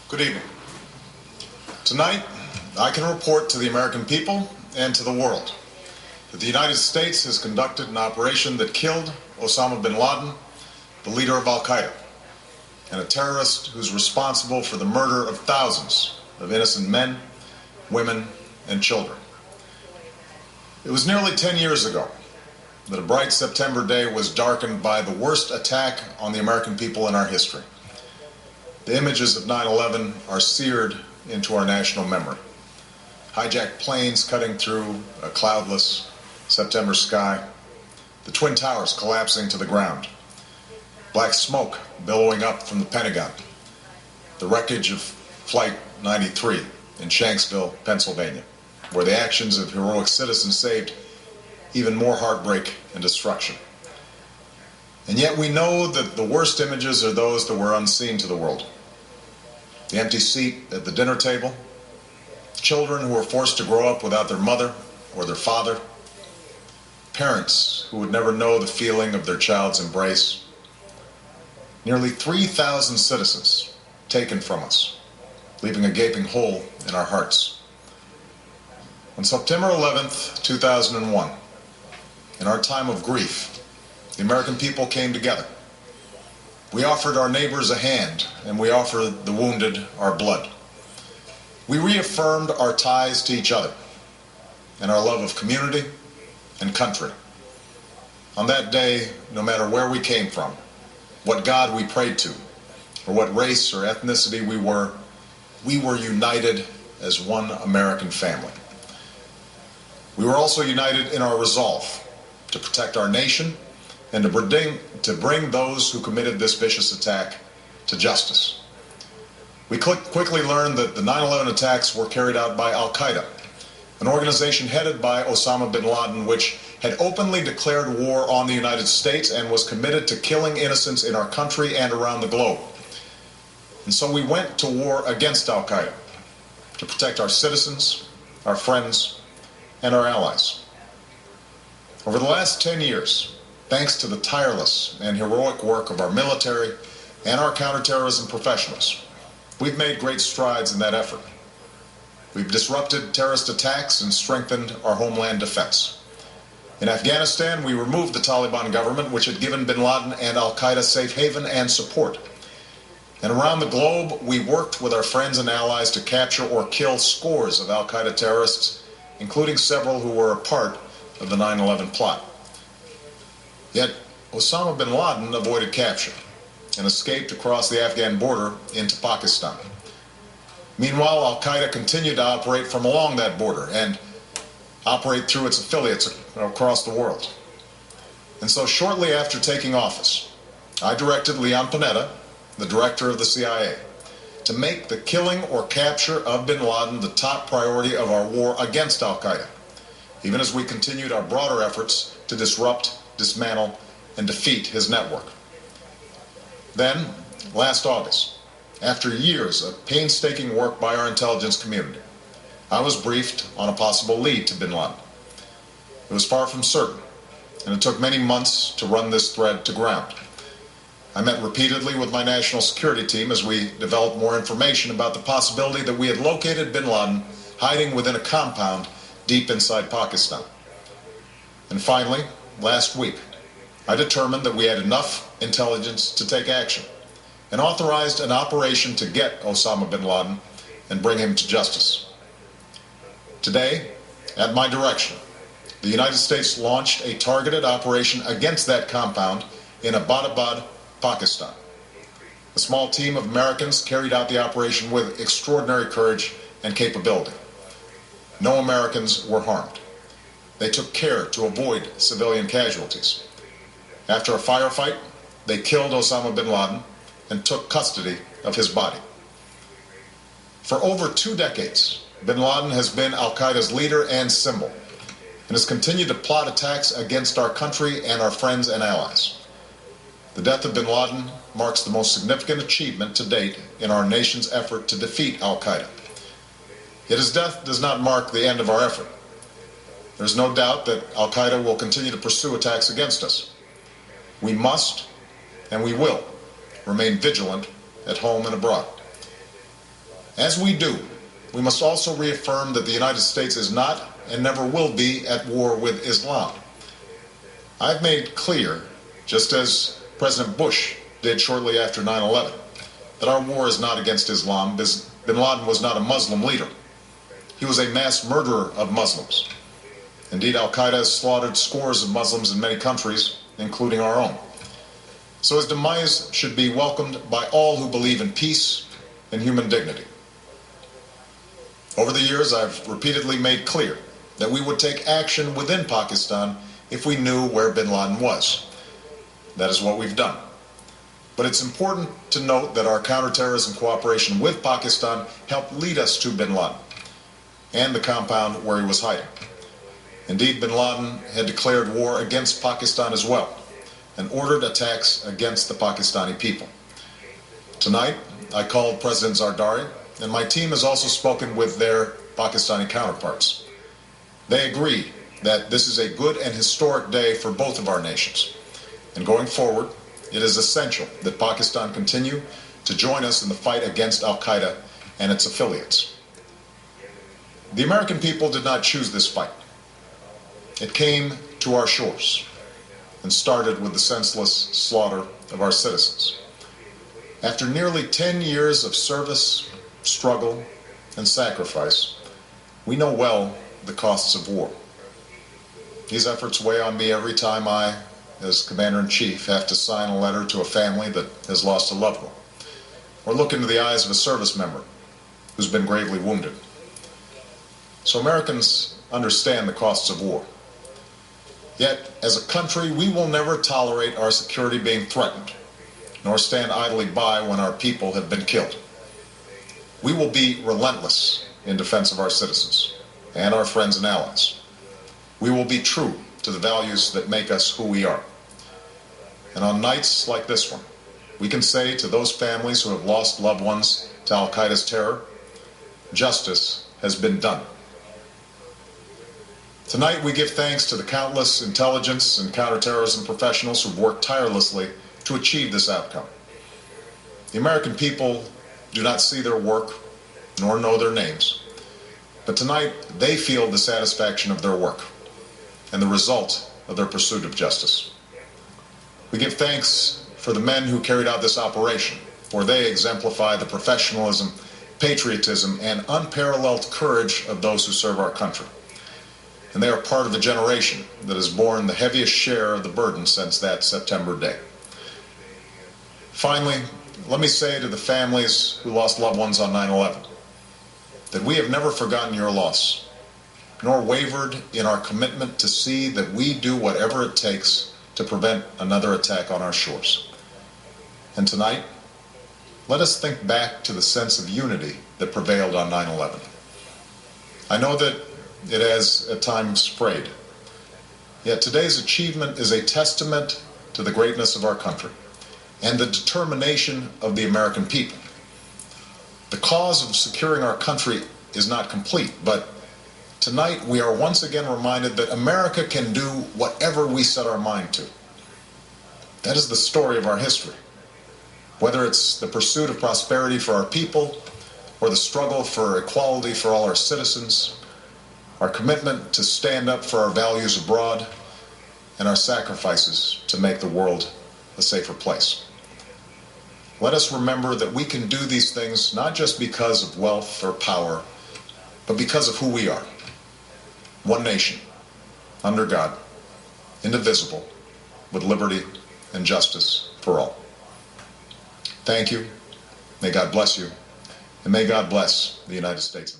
Good evening. Tonight, I can report to the American people and to the world that the United States has conducted an operation that killed Osama Bin Laden, the leader of Al-Qaeda, and a terrorist who's responsible for the murder of thousands of innocent men, women, and children. It was nearly 10 years ago that a bright September day was darkened by the worst attack on the American people in our history. The images of 9/11 are seared into our national memory. Hijacked planes cutting through a cloudless September sky, the Twin Towers collapsing to the ground, black smoke billowing up from the Pentagon, the wreckage of Flight 93 in Shanksville, Pennsylvania, where the actions of heroic citizens saved even more heartbreak and destruction. And yet we know that the worst images are those that were unseen to the world. The empty seat at the dinner table, children who were forced to grow up without their mother or their father, parents who would never know the feeling of their child's embrace, nearly 3,000 citizens taken from us, leaving a gaping hole in our hearts. On September 11th, 2001, in our time of grief, the American people came together. We offered our neighbors a hand, and we offered the wounded our blood. We reaffirmed our ties to each other and our love of community and country. On that day, no matter where we came from, what God we prayed to, or what race or ethnicity we were united as one American family. We were also united in our resolve to protect our nation and to bring those who committed this vicious attack to justice. We quickly learned that the 9/11 attacks were carried out by Al-Qaeda, an organization headed by Osama Bin Laden, which had openly declared war on the United States and was committed to killing innocents in our country and around the globe. And so we went to war against Al-Qaeda to protect our citizens, our friends, and our allies. Over the last 10 years, thanks to the tireless and heroic work of our military and our counterterrorism professionals, we've made great strides in that effort. We've disrupted terrorist attacks and strengthened our homeland defense. In Afghanistan, we removed the Taliban government, which had given bin Laden and Al-Qaeda safe haven and support. And around the globe, we worked with our friends and allies to capture or kill scores of Al-Qaeda terrorists, including several who were a part of the 9/11 plot. Yet, Osama bin Laden avoided capture and escaped across the Afghan border into Pakistan. Meanwhile, Al-Qaeda continued to operate from along that border and operate through its affiliates across the world. And so shortly after taking office, I directed Leon Panetta, the director of the CIA, to make the killing or capture of bin Laden the top priority of our war against Al-Qaeda, even as we continued our broader efforts to disrupt, dismantle, and defeat his network. Then, last August, after years of painstaking work by our intelligence community, I was briefed on a possible lead to bin Laden. It was far from certain, and it took many months to run this thread to ground. I met repeatedly with my national security team as we developed more information about the possibility that we had located bin Laden hiding within a compound deep inside Pakistan. And finally, last week, I determined that we had enough intelligence to take action and authorized an operation to get Osama bin Laden and bring him to justice. Today, at my direction, the United States launched a targeted operation against that compound in Abbottabad, Pakistan. A small team of Americans carried out the operation with extraordinary courage and capability. No Americans were harmed. They took care to avoid civilian casualties. After a firefight, they killed Osama bin Laden and took custody of his body. For over 2 decades, bin Laden has been Al-Qaeda's leader and symbol, and has continued to plot attacks against our country and our friends and allies. The death of bin Laden marks the most significant achievement to date in our nation's effort to defeat Al-Qaeda. Yet his death does not mark the end of our effort. There's no doubt that Al-Qaeda will continue to pursue attacks against us. We must, and we will, remain vigilant at home and abroad. As we do, we must also reaffirm that the United States is not and never will be at war with Islam. I've made clear, just as President Bush did shortly after 9/11, that our war is not against Islam. Bin Laden was not a Muslim leader. He was a mass murderer of Muslims. Indeed, Al-Qaeda has slaughtered scores of Muslims in many countries, including our own. So his demise should be welcomed by all who believe in peace and human dignity. Over the years, I've repeatedly made clear that we would take action within Pakistan if we knew where bin Laden was. That is what we've done. But it's important to note that our counterterrorism cooperation with Pakistan helped lead us to bin Laden and the compound where he was hiding. Indeed, bin Laden had declared war against Pakistan as well and ordered attacks against the Pakistani people. Tonight, I called President Zardari, and my team has also spoken with their Pakistani counterparts. They agree that this is a good and historic day for both of our nations. And going forward, it is essential that Pakistan continue to join us in the fight against Al-Qaeda and its affiliates. The American people did not choose this fight. It came to our shores and started with the senseless slaughter of our citizens. After nearly 10 years of service, struggle, and sacrifice, we know well the costs of war. These efforts weigh on me every time I, as Commander-in-Chief, have to sign a letter to a family that has lost a loved one, or look into the eyes of a service member who's been gravely wounded. So Americans understand the costs of war. Yet, as a country, we will never tolerate our security being threatened, nor stand idly by when our people have been killed. We will be relentless in defense of our citizens and our friends and allies. We will be true to the values that make us who we are. And on nights like this one, we can say to those families who have lost loved ones to Al-Qaeda's terror, justice has been done. Tonight we give thanks to the countless intelligence and counterterrorism professionals who've worked tirelessly to achieve this outcome. The American people do not see their work nor know their names, but tonight they feel the satisfaction of their work and the result of their pursuit of justice. We give thanks for the men who carried out this operation, for they exemplify the professionalism, patriotism, and unparalleled courage of those who serve our country. And they are part of a generation that has borne the heaviest share of the burden since that September day. Finally, let me say to the families who lost loved ones on 9/11 that we have never forgotten your loss, nor wavered in our commitment to see that we do whatever it takes to prevent another attack on our shores. And tonight, let us think back to the sense of unity that prevailed on 9/11. I know that it has at times frayed, yet today's achievement is a testament to the greatness of our country and the determination of the American people. The cause of securing our country is not complete, but tonight we are once again reminded that America can do whatever we set our mind to. That is the story of our history. Whether it's the pursuit of prosperity for our people or the struggle for equality for all our citizens, our commitment to stand up for our values abroad, and our sacrifices to make the world a safer place. Let us remember that we can do these things not just because of wealth or power, but because of who we are. One nation, under God, indivisible, with liberty and justice for all. Thank you. May God bless you. And may God bless the United States.